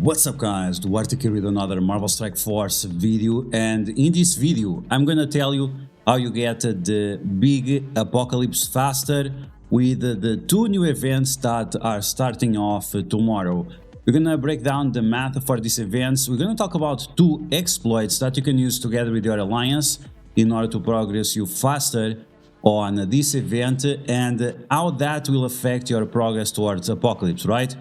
What's up guys, DuArktik here with another Marvel Strike Force video, and in this video I'm gonna tell you how you get the big apocalypse faster with the two new events that are starting off tomorrow. We're gonna break down the math for these events. We're gonna talk about two exploits that you can use together with your alliance in order to progress you faster on this event and how that will affect your progress towards apocalypse, right?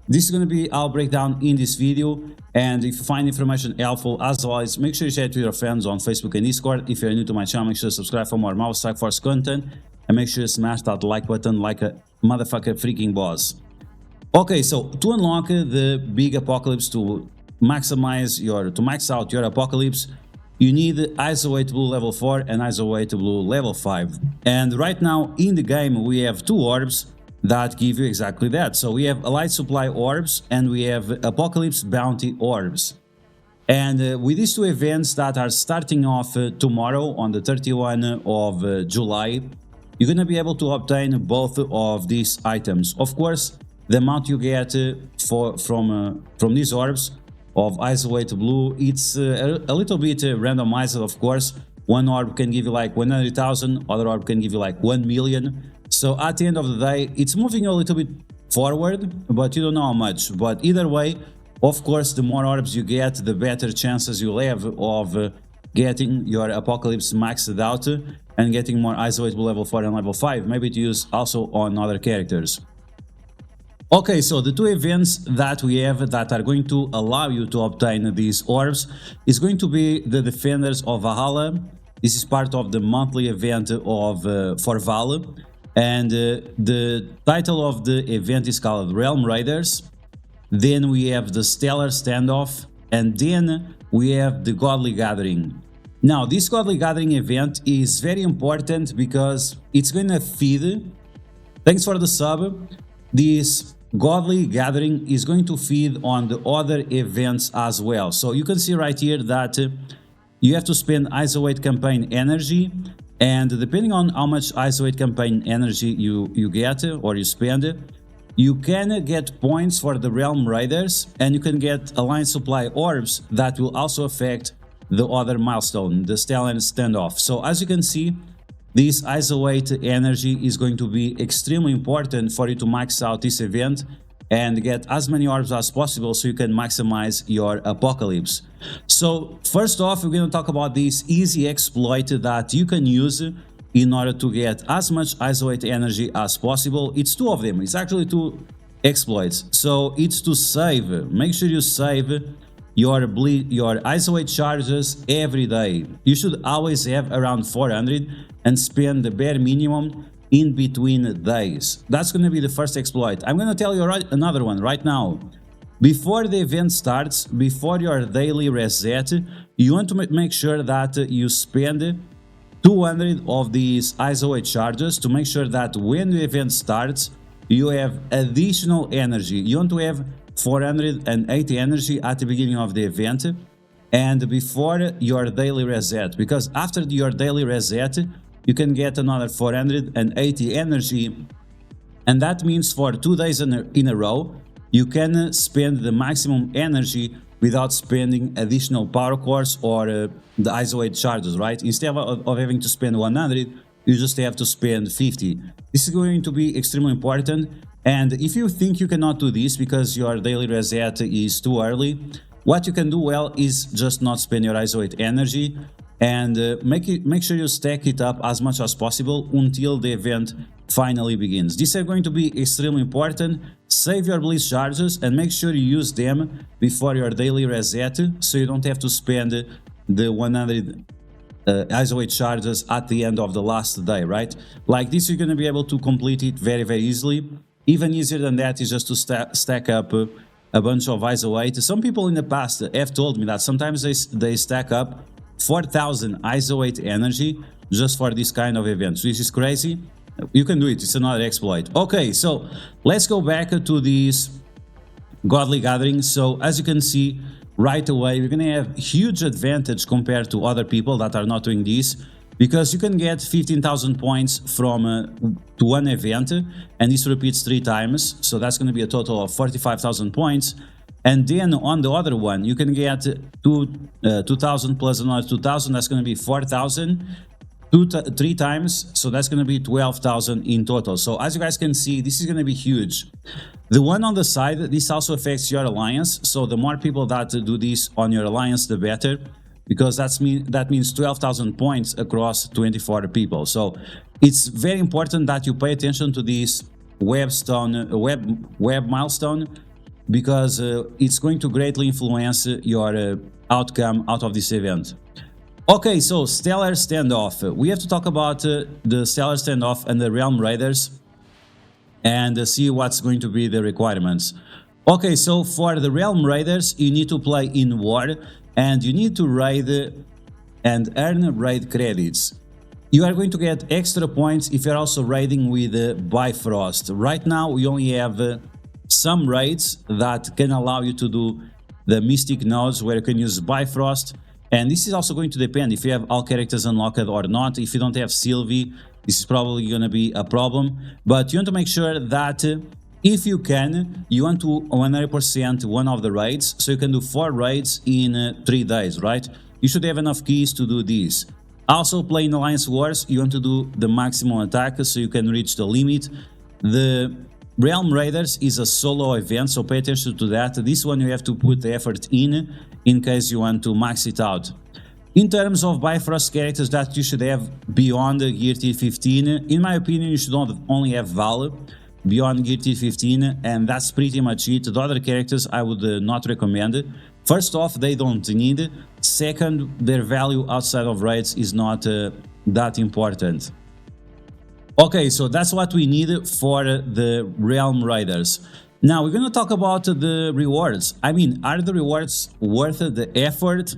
This is going to be our breakdown in this video, and if you find information helpful, as always, make sure you share it with your friends on Facebook and Discord. If you're new to my channel, make sure to subscribe for more Marvel Strike Force content, and make sure you smash that like button like a motherfucker freaking boss. Okay, so to unlock the big apocalypse, to max out your apocalypse, you need Isolate Blue level 4 and Isolate Blue level 5. And right now in the game we have two orbs that give you exactly that. So we have Light Supply Orbs and we have Apocalypse Bounty Orbs. And with these two events that are starting off tomorrow on the 31st of July, you're going to be able to obtain both of these items. Of course, the amount you get from these orbs of Isolate Blue, it's a little bit randomized, of course. One orb can give you like 100,000, other orb can give you like 1 million. So at the end of the day, it's moving a little bit forward, but you don't know how much. But either way, of course, the more orbs you get, the better chances you'll have of getting your apocalypse maxed out and getting more Isolate Blue level 4 and level 5, maybe to use also on other characters. Okay, so the two events that we have that are going to allow you to obtain these orbs is going to be the Defenders of Valhalla. This is part of the monthly event of for Val, and the title of the event is called Realm Raiders. Then we have the Stellar Standoff, and then we have the Godly Gathering. Now, this Godly Gathering event is very important because it's going to feed, thanks for the sub, this Godly Gathering is going to feed on the other events as well. So you can see right here that you have to spend Isolate Campaign energy, and depending on how much Isolate Campaign energy you get or you spend, you can get points for the Realm Raiders, and you can get Alliance Supply Orbs that will also affect the other milestone, the Stellar Standoff. So as you can see, this Isolate energy is going to be extremely important for you to max out this event and get as many orbs as possible so you can maximize your apocalypse. So first off, we're going to talk about this easy exploit that you can use in order to get as much Isolate energy as possible. It's two of them. It's actually two exploits. So it's to save. Make sure you save your Isolate charges every day. You should always have around 400 and spend the bare minimum in between days. That's going to be the first exploit. I'm going to tell you another one right now. Before the event starts, before your daily reset, you want to make sure that you spend 200 of these Isolate charges to make sure that when the event starts, you have additional energy. You want to have 480 energy at the beginning of the event and before your daily reset, because after your daily reset you can get another 480 energy, and that means for 2 days in a row you can spend the maximum energy without spending additional power cores or the Isolate charges, right? Instead of having to spend 100, you just have to spend 50. This is going to be extremely important. And if you think you cannot do this because your daily reset is too early, what you can do well is just not spend your Isolate energy and make sure you stack it up as much as possible until the event finally begins. These are going to be extremely important. Save your Blitz charges and make sure you use them before your daily reset so you don't have to spend the 100 Isolate charges at the end of the last day, right? Like this, you're going to be able to complete it very, very easily. Even easier than that is just to stack up a bunch of Isolate. Some people in the past have told me that sometimes they stack up 4,000 Isolate energy just for this kind of events. This is crazy. You can do it. It's another exploit. Okay, so let's go back to this Godly Gathering. So as you can see right away, we're going to have huge advantage compared to other people that are not doing this, because you can get 15,000 points from to one event, and this repeats 3 times, so that's going to be a total of 45,000 points. And then on the other one, you can get 2,000 plus another 2,000. That's going to be 4,000. 3 times, so that's going to be 12,000 in total. So as you guys can see, this is going to be huge. The one on the side, this also affects your alliance, so the more people that do this on your alliance, the better, because that means 12,000 points across 24 people. So it's very important that you pay attention to this web milestone, because it's going to greatly influence your outcome out of this event. Okay, so Stellar Standoff. We have to talk about the Stellar Standoff and the Realm Raiders and see what's going to be the requirements. Okay, so for the Realm Raiders, you need to play in war and you need to raid and earn raid credits. You are going to get extra points if you're also raiding with Bifrost. Right now, we only have some raids that can allow you to do the Mystic Nodes where you can use Bifrost. And this is also going to depend if you have all characters unlocked or not. If you don't have Sylvie, this is probably going to be a problem. But you want to make sure that if you can, you want to 100% one of the raids. So you can do 4 raids in 3 days, right? You should have enough keys to do this. Also, playing Alliance Wars, you want to do the maximum attack so you can reach the limit. The Realm Raiders is a solo event, so pay attention to that. This one you have to put the effort in case you want to max it out. In terms of Bifrost characters that you should have beyond Gear Tier 15, in my opinion, you should only have Val beyond Gear Tier 15, and that's pretty much it. The other characters I would not recommend. First off, they don't need. Second, their value outside of raids is not that important. Okay, so that's what we need for the Realm Raiders. Now we're going to talk about the rewards. I mean, are the rewards worth the effort?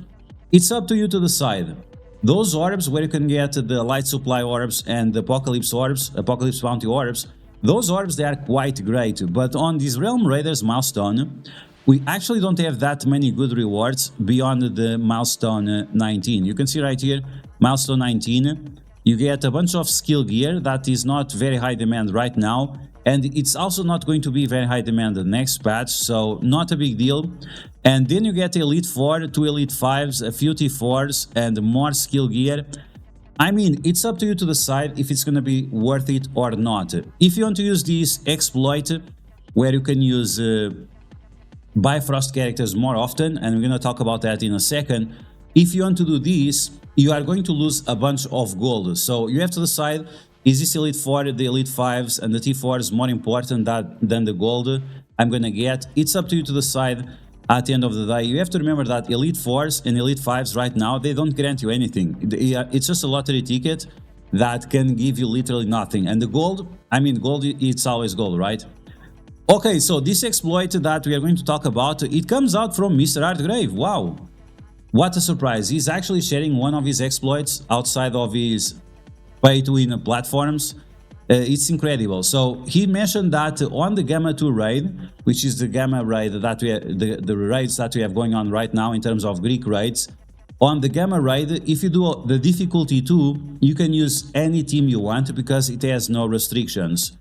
It's up to you to decide. Those orbs where you can get the Light Supply Orbs and the Apocalypse Orbs, Apocalypse Bounty Orbs, those orbs, they are quite great. But on this Realm Raiders milestone, we actually don't have that many good rewards beyond the milestone 19. You can see right here, milestone 19. You get a bunch of skill gear that is not very high demand right now, and it's also not going to be very high demand the next patch, so not a big deal. And then you get Elite 4, 2 Elite 5s, a few T4s, and more skill gear. I mean, it's up to you to decide if it's going to be worth it or not. If you want to use this exploit, where you can use Bifrost characters more often, and we're going to talk about that in a second. If you want to do this, you are going to lose a bunch of gold. So you have to decide, is this Elite 4, the Elite 5s and the T4s more important than the gold I'm going to get? It's up to you to decide at the end of the day. You have to remember that Elite 4s and Elite 5s right now, they don't grant you anything. It's just a lottery ticket that can give you literally nothing. And the gold, I mean, gold, it's always gold, right? Okay, so this exploit that we are going to talk about, it comes out from Mr. Artgrave. Wow, what a surprise. He's actually sharing one of his exploits outside of his pay-to-win platforms. It's incredible. So he mentioned that on the Gamma 2 raid, which is the Gamma raid that the raids that we have going on right now in terms of Greek raids, on the Gamma raid, if you do the difficulty 2, you can use any team you want because it has no restrictions.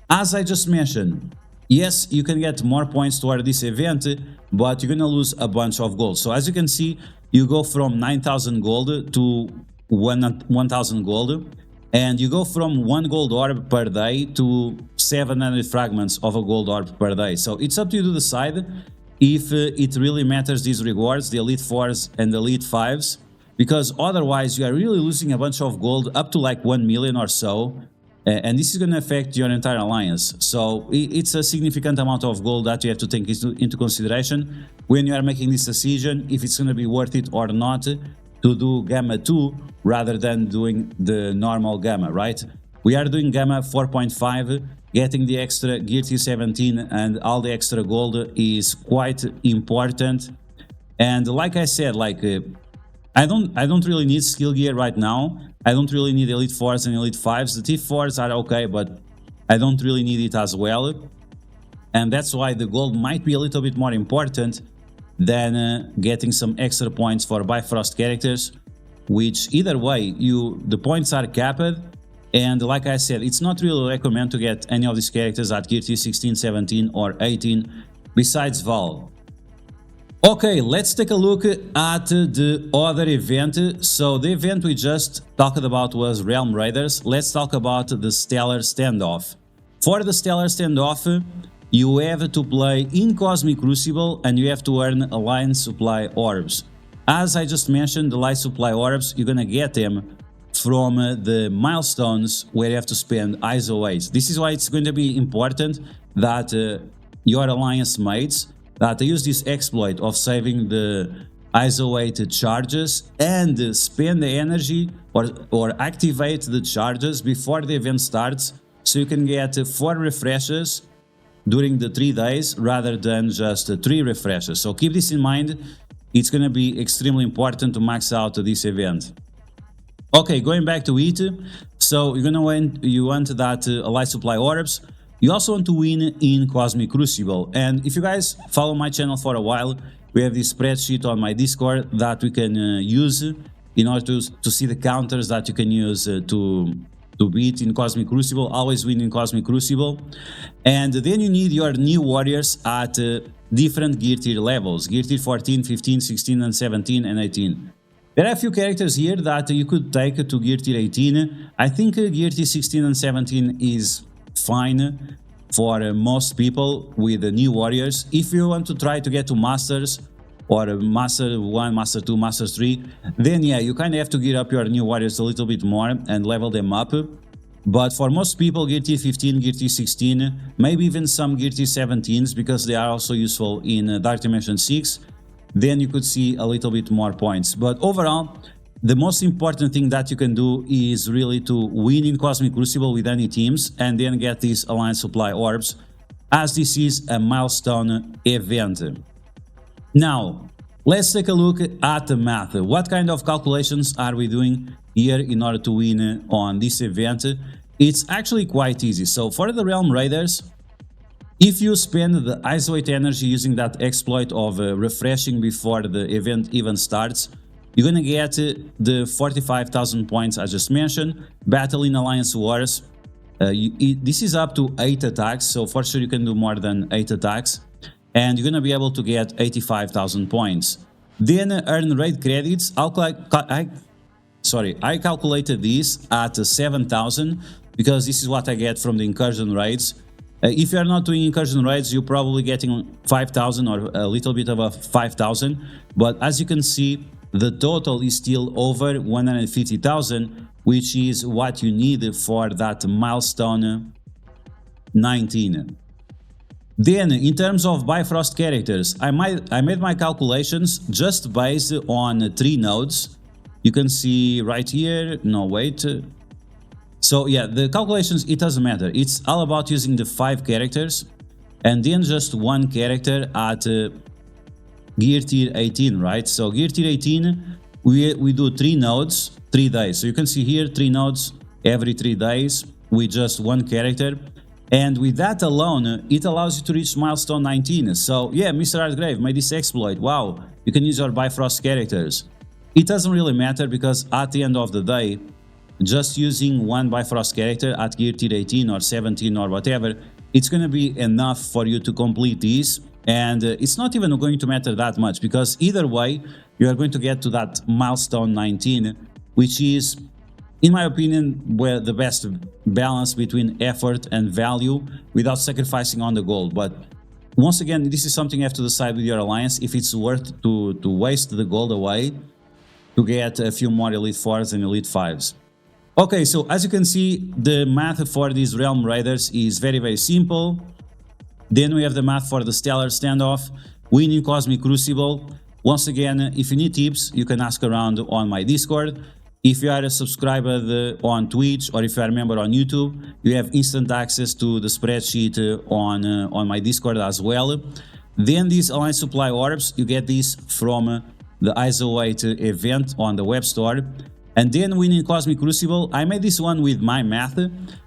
As I just mentioned, yes, you can get more points toward this event, but you're going to lose a bunch of gold. So as you can see, you go from 9,000 gold to 1,000 gold, and you go from 1 gold orb per day to 700 fragments of a gold orb per day. So it's up to you to decide if it really matters, these rewards, the Elite 4s and the Elite 5s, because otherwise you are really losing a bunch of gold up to like 1 million or so. And this is going to affect your entire alliance. So it's a significant amount of gold that you have to take into consideration when you are making this decision, if it's going to be worth it or not to do Gamma 2 rather than doing the normal Gamma, right? We are doing Gamma 4.5, getting the extra Gear Tier 17 and all the extra gold is quite important. And like I said, like I don't really need skill gear right now. I don't really need Elite 4s and Elite 5s. The T4s are okay, but I don't really need it as well. And that's why the gold might be a little bit more important than getting some extra points for Bifrost characters, which either way, the points are capped. And like I said, it's not really recommended to get any of these characters at Gear Tier 16, 17 or 18 besides Val. Okay, let's take a look at the other event. So the event we just talked about was Realm Raiders. Let's talk about the Stellar Standoff. For the Stellar Standoff, you have to play in Cosmic Crucible and you have to earn Alliance Supply Orbs. As I just mentioned, the Alliance Supply Orbs, you're gonna get them from the milestones where you have to spend ISO 8. This is why it's going to be important that your Alliance mates that use this exploit of saving the ISO 8 charges and spend the energy or activate the charges before the event starts, so you can get 4 refreshes during the 3 days rather than just 3 refreshes. So keep this in mind, it's going to be extremely important to max out this event. Okay, going back to it, so you want that Alliance Supply Orbs. You also want to win in Cosmic Crucible, and if you guys follow my channel for a while, we have this spreadsheet on my Discord that we can use in order to see the counters that you can use to beat in Cosmic Crucible, always win in Cosmic Crucible. And then you need your new warriors at different gear tier levels, gear tier 14, 15, 16 and 17 and 18. There are a few characters here that you could take to gear tier 18. I think gear tier 16 and 17 is fine for most people with the new warriors. If you want to try to get to masters or master 1, master 2, master 3, then yeah, you kind of have to gear up your new warriors a little bit more and level them up. But for most people, gear tier 15, gear tier 16, maybe even some gear tier 17s, because they are also useful in Dark Dimension 6, then you could see a little bit more points. But overall, the most important thing that you can do is really to win in Cosmic Crucible with any teams and then get these Alliance Supply Orbs, as this is a milestone event. Now, let's take a look at the math. What kind of calculations are we doing here in order to win on this event? It's actually quite easy. So for the Realm Raiders, if you spend the ISO 8 energy using that exploit of refreshing before the event even starts, you're gonna get the 45,000 points I just mentioned. Battle in Alliance Wars, this is up to 8 attacks, so for sure you can do more than 8 attacks, and you're gonna be able to get 85,000 points. Then earn raid credits. I calculated this at 7,000 because this is what I get from the incursion raids. If you are not doing incursion raids, you're probably getting 5,000 or a little bit over 5,000, but as you can see, the total is still over 150,000, which is what you need for that milestone 19. Then, in terms of Bifrost characters, I made my calculations just based on 3 nodes. You can see right here, no wait. So yeah, the calculations, it doesn't matter. It's all about using the 5 characters and then just 1 character at gear tier 18, right? So gear tier 18, we do 3 nodes, 3 days. So you can see here 3 nodes every 3 days with just 1 character. And with that alone, it allows you to reach milestone 19. So yeah, Mr. Artgrave made this exploit. Wow, you can use your Bifrost characters. It doesn't really matter because at the end of the day, just using 1 Bifrost character at gear tier 18 or 17 or whatever, it's going to be enough for you to complete these. And it's not even going to matter that much, because either way, you are going to get to that milestone 19, which is, in my opinion, where the best balance between effort and value without sacrificing on the gold. But once again, this is something you have to decide with your alliance, if it's worth to waste the gold away to get a few more Elite 4s and Elite 5s. Okay, so as you can see, the math for these Realm Raiders is very, very simple. Then we have the math for the Stellar Standoff, winning Cosmic Crucible. Once again, if you need tips, you can ask around on my Discord. If you are a subscriber on Twitch or if you are a member on YouTube, you have instant access to the spreadsheet on my Discord as well. Then these Alliance Supply Orbs, you get these from the ISO 8 event on the web store. And then winning Cosmic Crucible, I made this one with my math,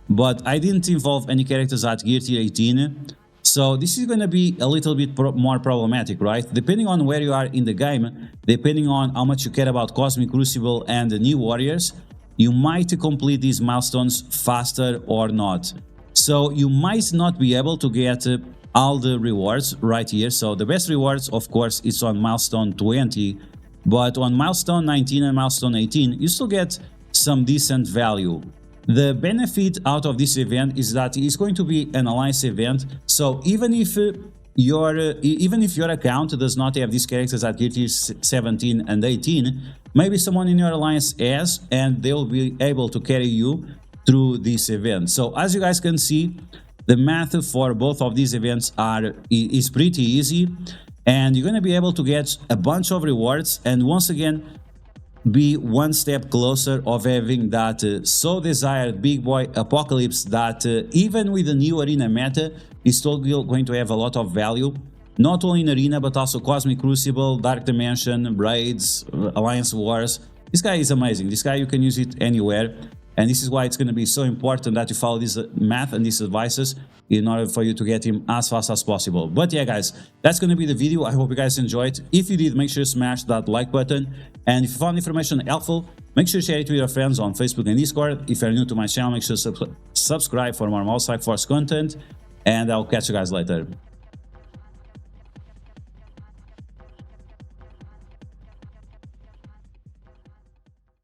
but I didn't involve any characters at gear tier 18. So this is going to be a little bit more problematic, right? Depending on where you are in the game, depending on how much you care about Cosmic Crucible and the new warriors, you might complete these milestones faster or not. So you might not be able to get all the rewards right here. So the best rewards, of course, is on milestone 20, but on milestone 19 and milestone 18, you still get some decent value. The benefit out of this event is that it's going to be an alliance event, so even if your account does not have these characters at tier 17 and 18, maybe someone in your alliance has, and they'll be able to carry you through this event. So as you guys can see, the math for both of these events is pretty easy, and you're going to be able to get a bunch of rewards, and once again be one step closer of having that so desired big boy apocalypse that even with the new arena meta is still going to have a lot of value, not only in arena but also Cosmic Crucible, Dark Dimension, Raids, Alliance Wars. This guy is amazing. This guy, you can use it anywhere, and this is why it's going to be so important that you follow this math and these advices in order for you to get him as fast as possible. But yeah guys, that's going to be the video. I hope you guys enjoyed. If you did, make sure to smash that like button, and if you found information helpful, make sure to share it with your friends on Facebook and Discord. If you're new to my channel, make sure to subscribe for more Marvel Strike Force content, and I'll catch you guys later.